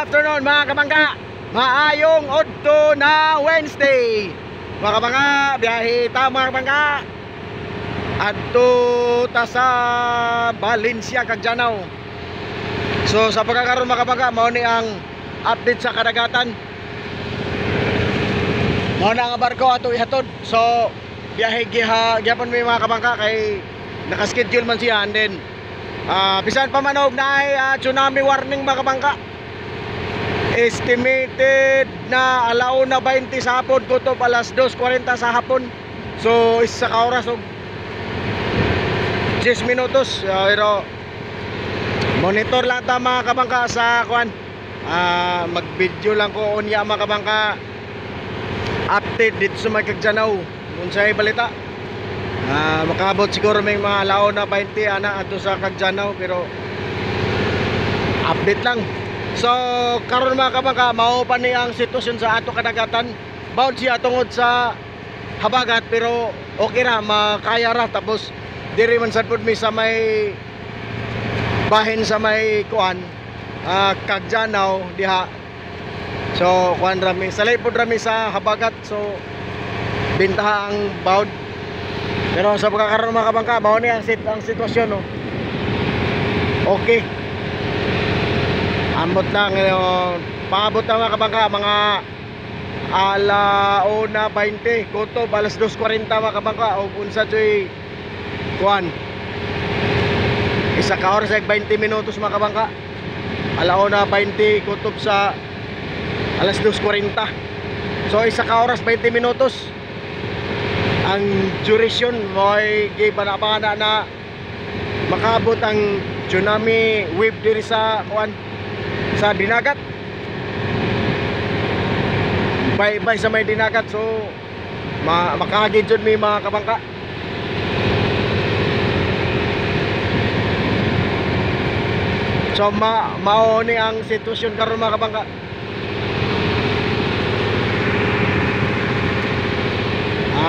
afternoon mga kabangka. Maayong odto na Wednesday. Mga kabangka, biyahe ta mga kabangka. Adto ta sa Valencia kag Janao. So sa pagkakaroon mga kabangka, mao ni ang update sa kadagatan. Mao na nga barko ato ihatod. So biyahe gyapon mi mga kabangka kay naka-schedule man siya, and then bisan pa manog na ay tsunami warning mga kabangka. Estimated na 1:20 sa hapon, kutob 2:40 sa hapon. So isa ka oras og 10 minutos. Pero monitor lang ta mga kabangka sa kuan. Mag-video lang ko unya mga kabangka. Update dito sa Magkagjanao unsay balita. Makabot siguro may mga 1:20 ana ato sa Kagjanao, pero update lang. So karon mga kabangka, mao pa ni ang sitwasyon sa ato kadagatan. Bound siya tungod sa habagat, pero okay ra, makaya ra. Tapos diri man sad pud mi sa may bahin sa may kuan Kagjanao diha. So kuan rami, salay pud rami sa habagat. So bintaha ang bound. Pero sa pagkakaroon mga kabangka, mao ni ang sitwasyon, no? Okay. Ambot lang, paabot na mga kabangka, mga 1:20, kutob 2:40 mga kabangka. O unsa joy kuan, isa ka oras ag 20 minutos mga kabangka. 1:20 kutob sa 2:40. So isa ka oras 20 minutos ang duration. Mo'y gibanabana na makabot ang tsunami wave diri sa kuan, sa dinagat. Bye-bye sa may dinagat. So makahagid jud mi mga kabangka. So mao ni ang sitwasyon karon mga kabangka.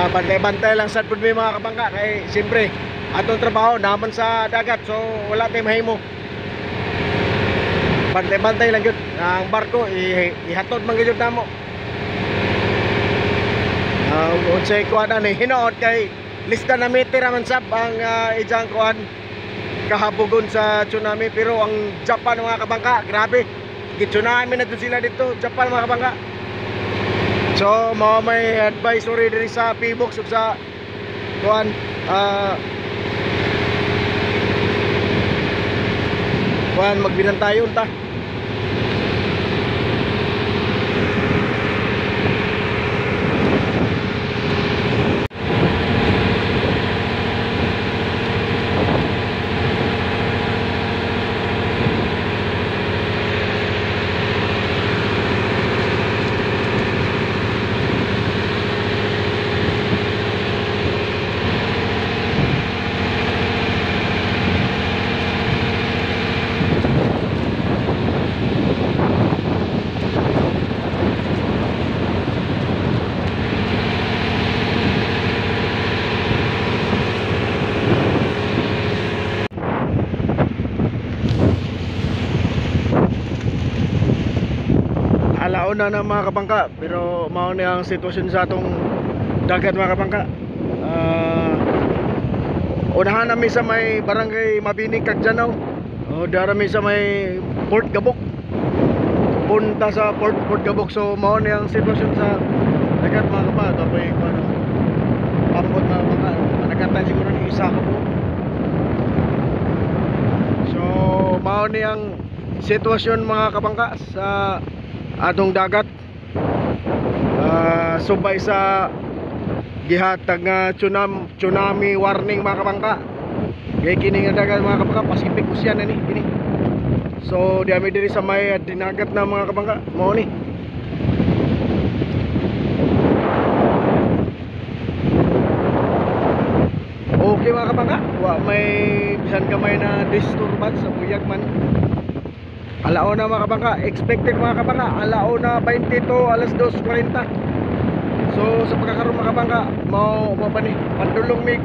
Bantay-bantay lang sad pud mi mga kabangka, kay siyempre atong trabaho naman sa dagat. So wala tay mahimo. Bantay-bantay lang yun. Ang barko ihatod man gyud namo. Unsay kuan ani hinood kay lista na meter man sab ang ijang kuan kahabugon sa tsunami. Pero ang Japan mga kabangka, grabe, gitsunami na to sila dito, Japan mga kabangka. So may advisory diri sa PBOX ug sa kuan magbinantayon ta. Alauna na mga kabangka, pero mao ni ang sitwasyon sa atong dagat mga kabangka. Unahan namin sa may barangay Mabining Kagjanao, darami sa may Port Gabok, punta sa Port Gabok. So mao ni ang sitwasyon sa dagat mga kabangka. Tapos pambot mga kabangka, managatan siguro ni isa ka po. So mao ni ang sitwasyon mga kabangka sa atong dagat. Subay sa gihatag nga tsunami warning mga kabangka. Kaya kini nga dagat mga kabangka, Pacific Ocean na ni kini. So diami diri sa may dinagat na mga kabangka, mao ni. Okay mga kabangka, wa may bisan kamay na disturbance sa buyag man. 1:00 na mga kabangka, expected mga kabangka 1:20 to 2:40. So sa pagkakaroon mga kabangka, mao pa ni pandulong mig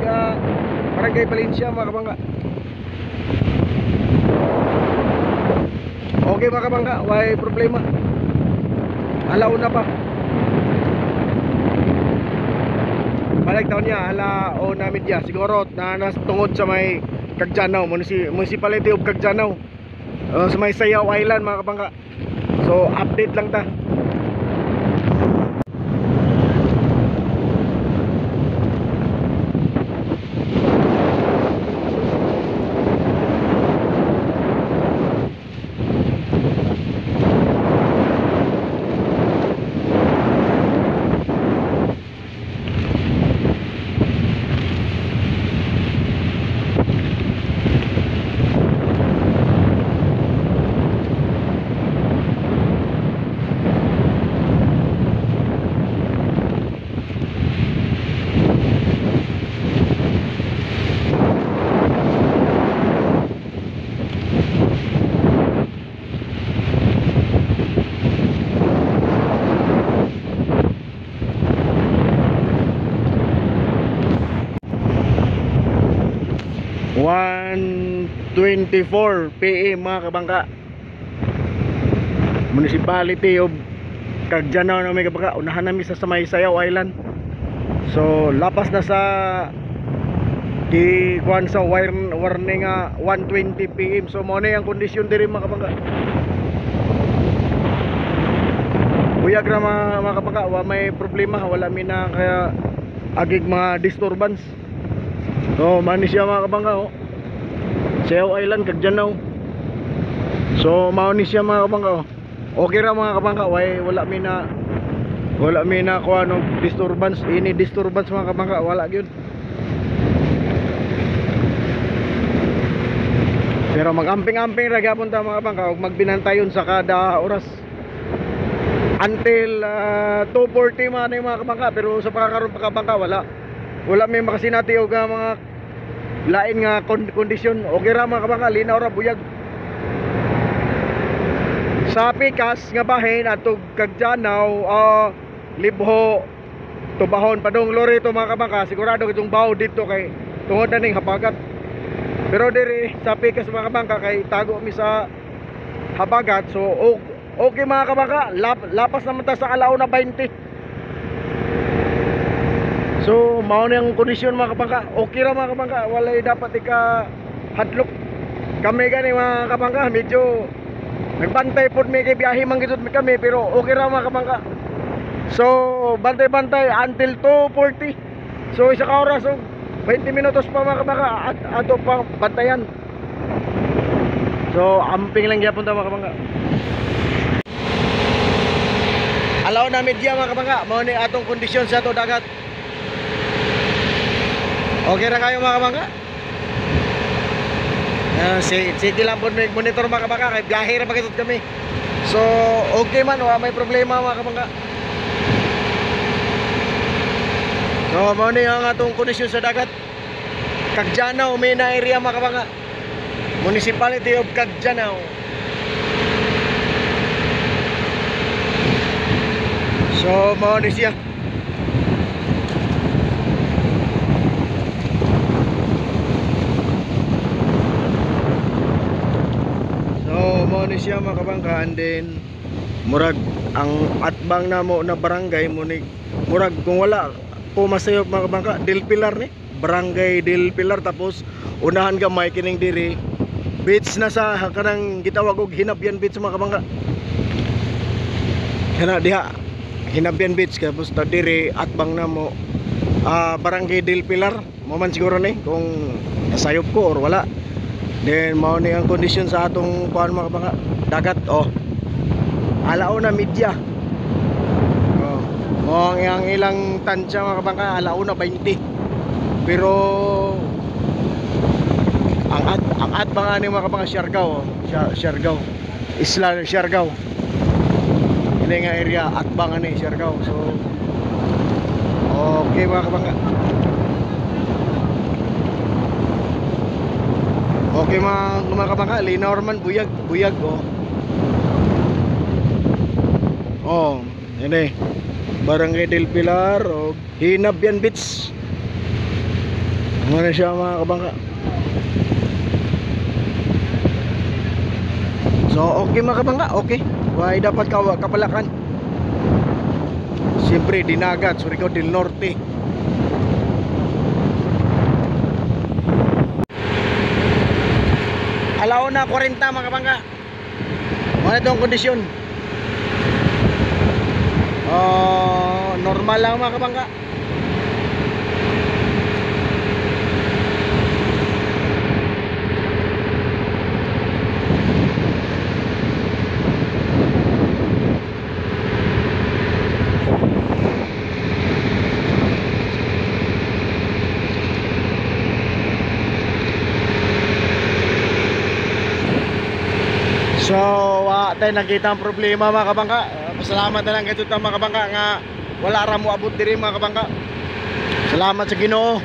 barangay Valencia mga kabangka. okay mga kabangka, why problema. Alaw na pa. Balik taon niya, alaw namin niya. Siguro na tungod sa may Kagjanaw, Municipality of Kagjanaw, sa may Sayaw Island mga kabangka. So update lang ta. .24 PM mga kabangka, Municipality of Kagjanaw na may kabangka. Unahan namin sa may Sayaw Island. So lapas na sa di kuan sa warning 1:20 PM. So mo na yung kondisyon diri mga kabangka. Buyag ra mga kabangka, wa may problema, wala mi na kaya agig mga disturbance. So mani siya mga kabangka, oh. Sayaw Island, Kagjanaw. So mao ni siya mga kabangka, oh. Okay ra mga kabangka, wala mi na ko ano disturbance, ini disturbance mga kabangka, wala gyud. Pero mag-amping-amping ra gyapon ta mga kabangka, ug magbinantayon sa kada oras until 2:40 man mga kabangka. Pero sa pagkakaroon pa kabangka, wala may makasinati og mga lain nga kondisyon. Okay ra mga kabangka, linaw ra, buyag. Sa pikas nga bahin atog Kagjanaw, libho tubahon padong Loreto mga kabangka, sigurado itong baho dito kay tungod na ning habagat. Pero diri sa pikas mga kabangka kay tago mi sa habagat. So okay mga kabangka, lapas naman ta sa alaw na 20. So mao na yung kondisyon mga kabangka. Okay ra mga kabangka, walay dapat ika hadlok. Kami gani mga kabangka, medyo nagbantay pod mi kay biyahe man gid kami, pero okay ra mga kabangka. So bantay-bantay until 2:40. So isa ka oras, so 20 minutos pa mga kabangka at ato pa bantayan. So amping lang gyapon ta mga kabangka. Alaw na media mga kabangka, mao ni atong kondisyon sa ato dagat. Okay na kayo mga kabangka? Sige lang po monitor mga kabangka, kay biyahe ra magitod kami. So okay man, may problema mga kabangka. So mao ni ang atong kondisyon sa dagat. Kagjanaw, may na area mga kabangka, Municipality of Kagjanaw. So mao ni siya. Ni siya mga kabangka, and then murag ang atbang na mo na barangay mo ni murag kung wala po masayop mga kabangka, Del Pilar ni barangay Del Pilar, tapos unahan gamay kining diri beach na sa kanang gitawag og Hinabyan Beach mga kabangka. Kana diha Hinabyan Beach, tapos ta diri atbang na mo barangay Del Pilar. Mo man siguro ni kung nasayop ko or wala. Then mao ni ang kondisyon sa atong kuan mga kabangka, dagat. Alaw na media. Mo ang ilang tansya mga kabangka, alaw na 20. Pero ang atbang ani mga kabangka, Siargao, Isla Siargao. Ini nga area atbang ani Siargao. So okay mga kabangka. Okay mga kabangka, linaw man, buyag ini barangay Del Pilar o Hinabyan Beach. Ano siya mga kabangka. So So okay mga kabangka, okay. Why dapat kapalakan. Siyempre dinagat, Surigao del Norte. Alauna 40 mga kabangka. Ano itong kondisyon? Normal lang mga kabangka. So, tayo nakita ang problema mga kabangka. Pasalamat na lang kayo ito mga kabangka nga wala ra mo abot diri mga kabangka. Salamat sa Ginoo.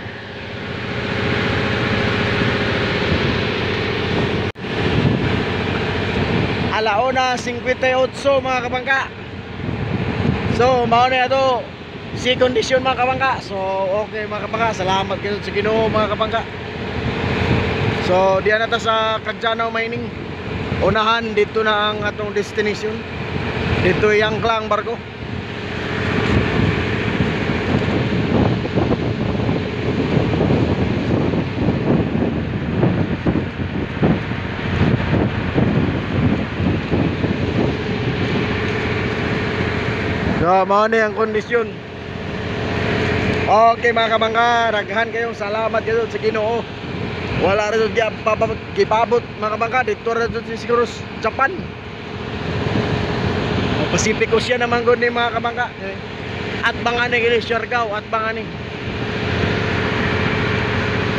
Alauna 58 mga kabangka. So, mao na ito si condition mga kabangka. So, okay mga kabangka. Salamat kayo sa Ginoo mga kabangka. So, diyan na ta sa Cagdianao Mining. Unahan dito na ang atong destination. Dito yung Klang barko. So, mao na ang kondisyon. Okay mga kabangka, daghan kayong salamat kayo sa Ginoo. Wala rin gipabot mga kabangka. Dito rin siguro Japan, Pacific Ocean naman gud ni mga kabangka. At bangani gini Siargao at bangani.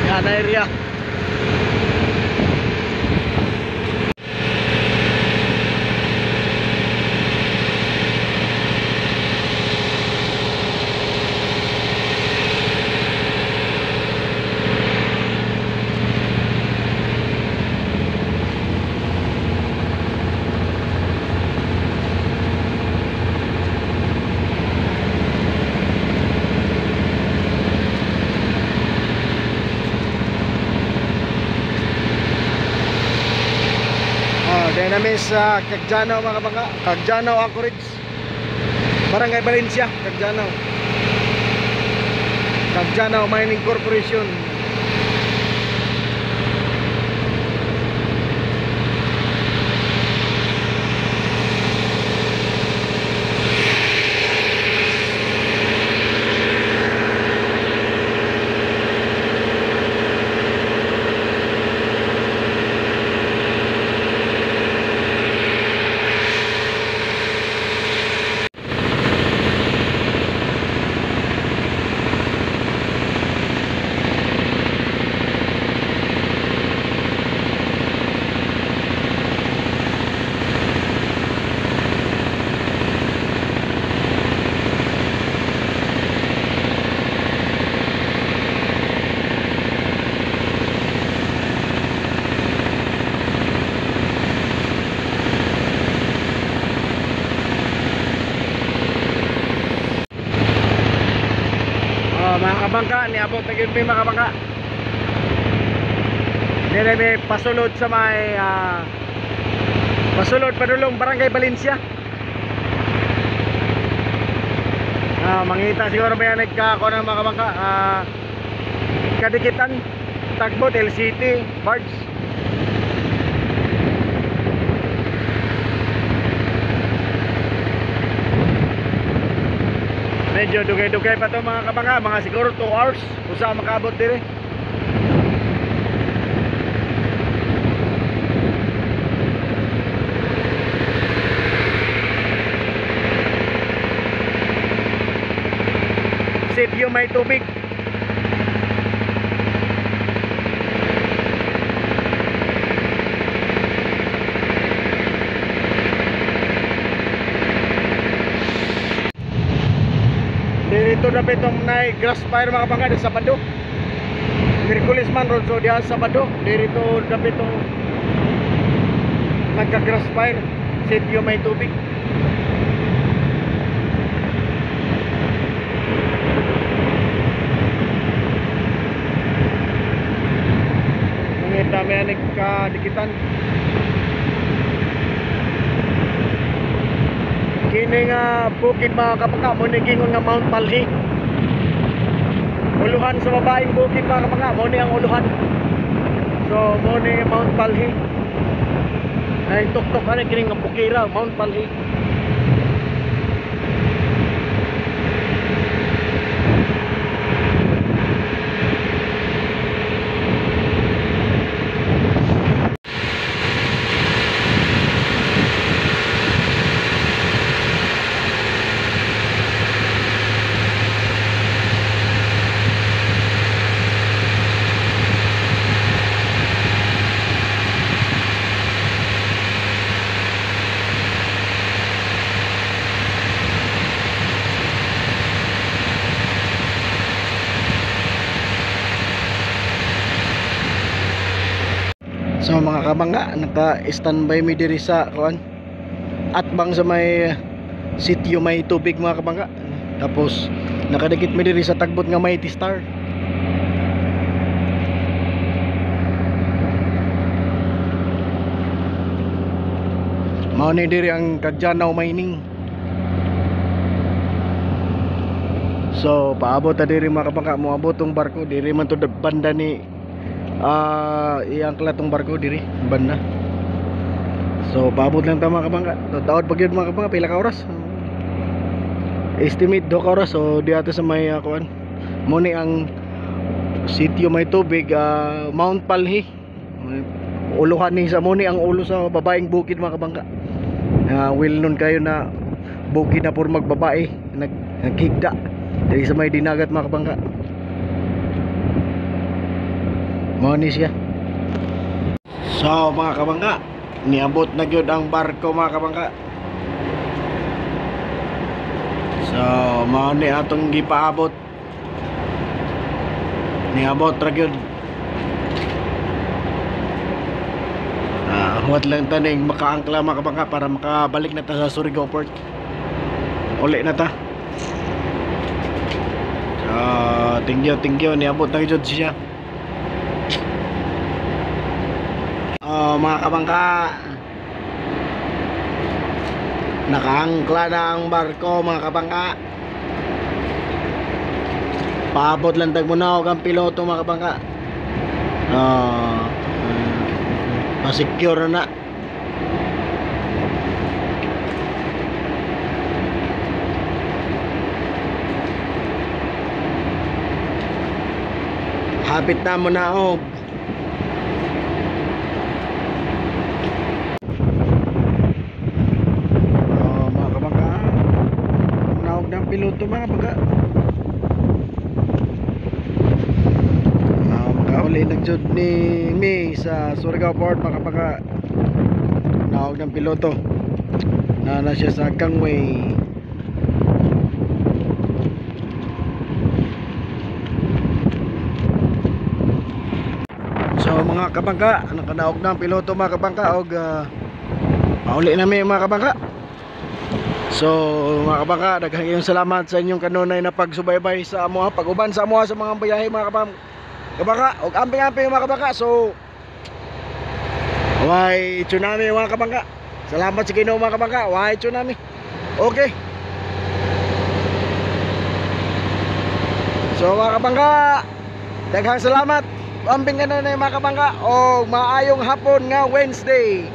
Yan area. Dahil namin sa Cagdianao mga kabangka, Cagdianao Anchorage, Barangay Valencia, Cagdianao Mining Corporation. Mga kabangka, niabot na yun mga kabangka. Nire may pasulod sa may pasulod padulong Barangay Valencia. Mangita siguro may nagkako ng mga kabangka. Kadikitan, Tagbot, LCT, Bards. Medyo dugay-dugay pa to mga kabangka, mga siguro 2 hours kung saan makabot dire. Sitio may tubig. Dito na pitong na grass fire mga kabangka di Sabado. Miyerkules man ron, so diyan Sabado. Dito na pitong nagka grass fire. Sitio may tubig. Ngita may nagkadikitan. ini nga bukid mga kapangka, mo ni gingon nga Mount Palhi. Uluhan sa babaeng bukid mga kapangka, mo ni ang uluhan. So mo ni Mount Palhi. Ay tuktok ani kini nga bukira Mount Palhi. So mga kabangga, naka-standby mi diri sa kuan atbang sa may sitio may tubig mga kabangga. Tapos nakadikit mi diri sa tagbot nga Mighty Star. Mao ni diri ang Kagjanaw mining. So paabot ta diri mga kabangga, moabot tong barko diri man to banda ni iangkla tong barko diri banda. So paabot lang ta mga kabangga. Taod pag yun mga kabangga, pila ka oras? Estimate 2 ka oras. So di ato sa may kuan mo ni ang sitio may tubig, Mount Palhi. Uluhan ni sa mo ni ang ulo sa babaeng bukid mga kabangga. Well known kayo na bukid na pur magbabae nagkigda diri sa may dinagat mga kabangga. Mao siya. So mga kabangga, niabot na gyud ang barko mga kabangga. So mao ni atong gipaabot. Niabot ra gyud. Huwat lang taning makaangkla mga kabangga para makabalik na ta sa Surigao Port. Uli na ta. So thank you, niabot na gyud siya. Mga kabangka, nakaangkla na ang barko mga kabangka. Paabot lang tag muna og ang piloto mga kabangka. Pa-secure na. Hapit na mo na og piloto mga baga. Makauli nagjud ni May sa Surigao Port mga baga. Naog ng piloto na siya sa gangway. So mga kabangka, nakanaog ng piloto mga kabangka og mauli na may mga kabangka. So mga kabangka, daghang salamat sa inyong kanunay na pagsubaybay sa amuha, pag-uban sa amuha sa mga biyahe mga kabangka, og amping-amping mga kabangka. So why tsunami mga kabangka. Salamat sa Ginoo mga kabangka, why tsunami. Okay. So mga kabangka, daghang salamat. Amping kanunay mga kabangka og maayong hapon nga Wednesday.